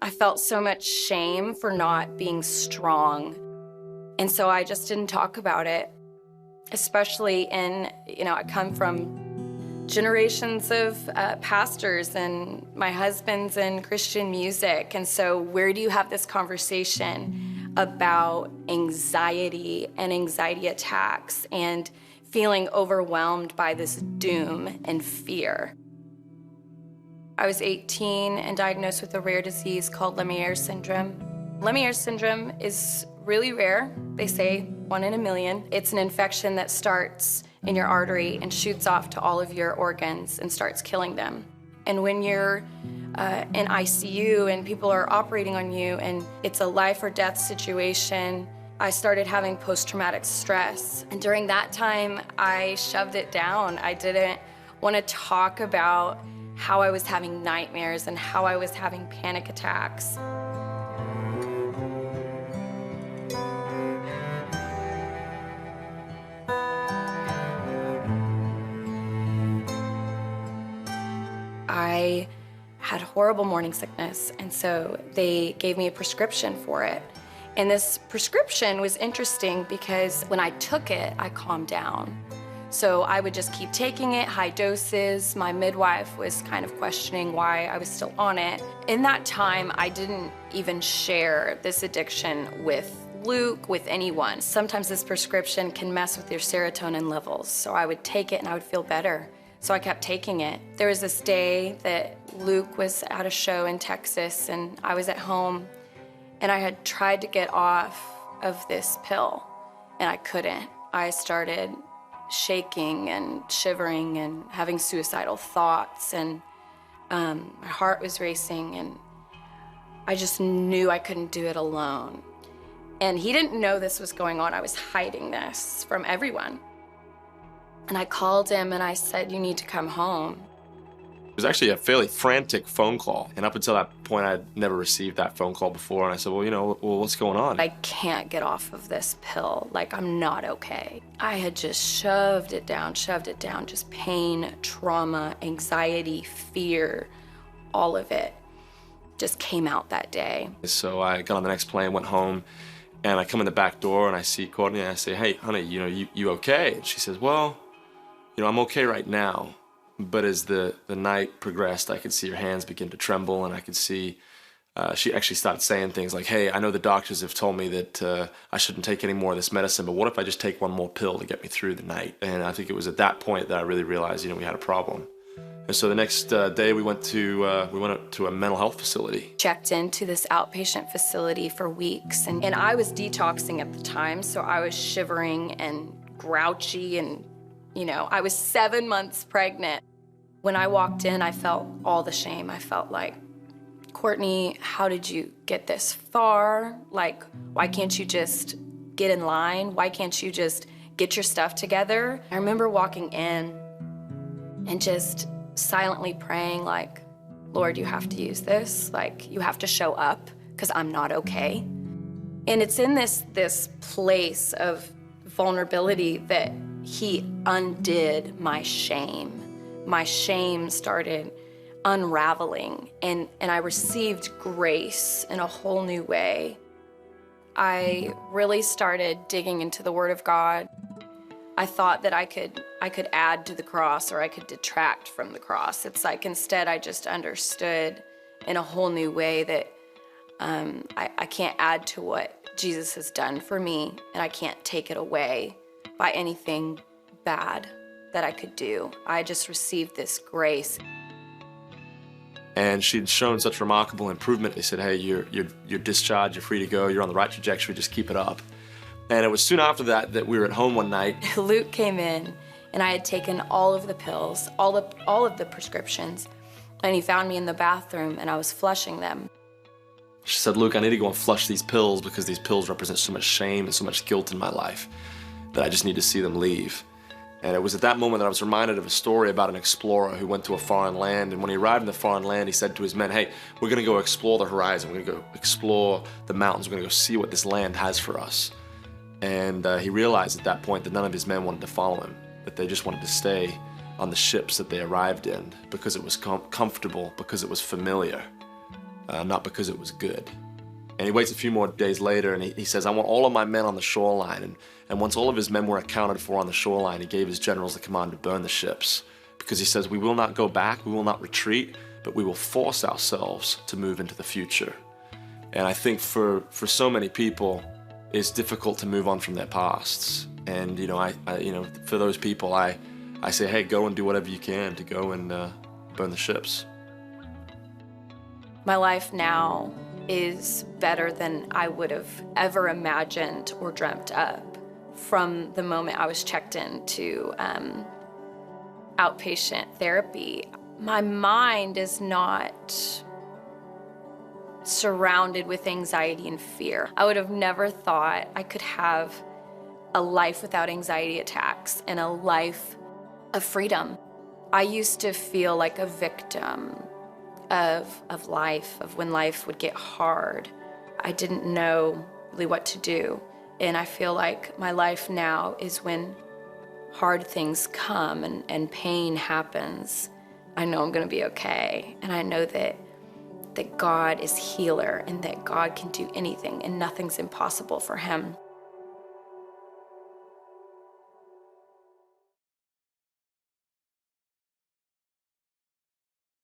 I felt so much shame for not being strong. And so I just didn't talk about it, especially I come from generations of pastors, and my husband's in Christian music. And so where do you have this conversation about anxiety and anxiety attacks and feeling overwhelmed by this doom and fear? I was 18 and diagnosed with a rare disease called Lemierre syndrome. Lemierre syndrome is really rare. They say 1 in a million. It's an infection that starts in your artery and shoots off to all of your organs and starts killing them. And when you're in ICU and people are operating on you and it's a life or death situation, I started having post-traumatic stress. And during that time, I shoved it down. I didn't want to talk about how I was having nightmares and how I was having panic attacks. I had horrible morning sickness, and so they gave me a prescription for it. And this prescription was interesting because when I took it, I calmed down. So I would just keep taking it, high doses. My midwife was kind of questioning why I was still on it. In that time, I didn't even share this addiction with Luke, with anyone. Sometimes this prescription can mess with your serotonin levels. So I would take it and I would feel better. So I kept taking it. There was this day that Luke was at a show in Texas and I was at home, and I had tried to get off of this pill and I couldn't. I started shaking and shivering and having suicidal thoughts, and my heart was racing, and I just knew I couldn't do it alone. And he didn't know this was going on. I was hiding this from everyone. And I called him and I said, "You need to come home." It was actually a fairly frantic phone call. And up until that point, I'd never received that phone call before. And I said, well, what's going on? I can't get off of this pill. Like, I'm not okay. I had just shoved it down, just pain, trauma, anxiety, fear, all of it just came out that day. So I got on the next plane, went home, and I come in the back door and I see Courtney and I say, "Hey, honey, you okay?" And she says, "Well, I'm okay right now." But as the night progressed, I could see her hands begin to tremble, and I could see she actually started saying things like, "Hey, I know the doctors have told me that I shouldn't take any more of this medicine, but what if I just take one more pill to get me through the night?" And I think it was at that point that I really realized, we had a problem. And so the next day we went to a mental health facility. Checked into this outpatient facility for weeks, and I was detoxing at the time, so I was shivering and grouchy, and I was 7 months pregnant. When I walked in, I felt all the shame. I felt like, "Courtney, how did you get this far? Like, why can't you just get in line? Why can't you just get your stuff together?" I remember walking in and just silently praying, like, "Lord, you have to use this. Like, you have to show up, because I'm not okay." And it's in this place of vulnerability that he undid my shame. My shame started unraveling, and I received grace in a whole new way. I really started digging into the Word of God. I thought that I could add to the cross, or I could detract from the cross. It's like, instead I just understood in a whole new way that I can't add to what Jesus has done for me, and I can't take it away by anything bad that I could do. I just received this grace. And she'd shown such remarkable improvement. They said, "Hey, you're discharged, you're free to go, you're on the right trajectory, just keep it up." And it was soon after that we were at home one night. Luke came in, and I had taken all of the pills, all of the prescriptions, and he found me in the bathroom, and I was flushing them. She said, "Luke, I need to go and flush these pills because these pills represent so much shame and so much guilt in my life that I just need to see them leave." And it was at that moment that I was reminded of a story about an explorer who went to a foreign land, and when he arrived in the foreign land, he said to his men, "Hey, we're gonna go explore the horizon, we're gonna go explore the mountains, we're gonna go see what this land has for us." And he realized at that point that none of his men wanted to follow him, that they just wanted to stay on the ships that they arrived in because it was comfortable, because it was familiar. not because it was good. And he waits a few more days later and he says, I want all of my men on the shoreline. And once all of his men were accounted for on the shoreline, he gave his generals the command to burn the ships. Because he says, we will not go back, we will not retreat, but we will force ourselves to move into the future. And I think for so many people, it's difficult to move on from their pasts. And for those people, I say, hey, go and do whatever you can to go and burn the ships. My life now is better than I would have ever imagined or dreamt up. From the moment I was checked into outpatient therapy, my mind is not surrounded with anxiety and fear. I would have never thought I could have a life without anxiety attacks and a life of freedom. I used to feel like a victim of life, of when life would get hard. I didn't know really what to do. And I feel like my life now is when hard things come and pain happens, I know I'm gonna be okay. And I know that God is healer and that God can do anything and nothing's impossible for him.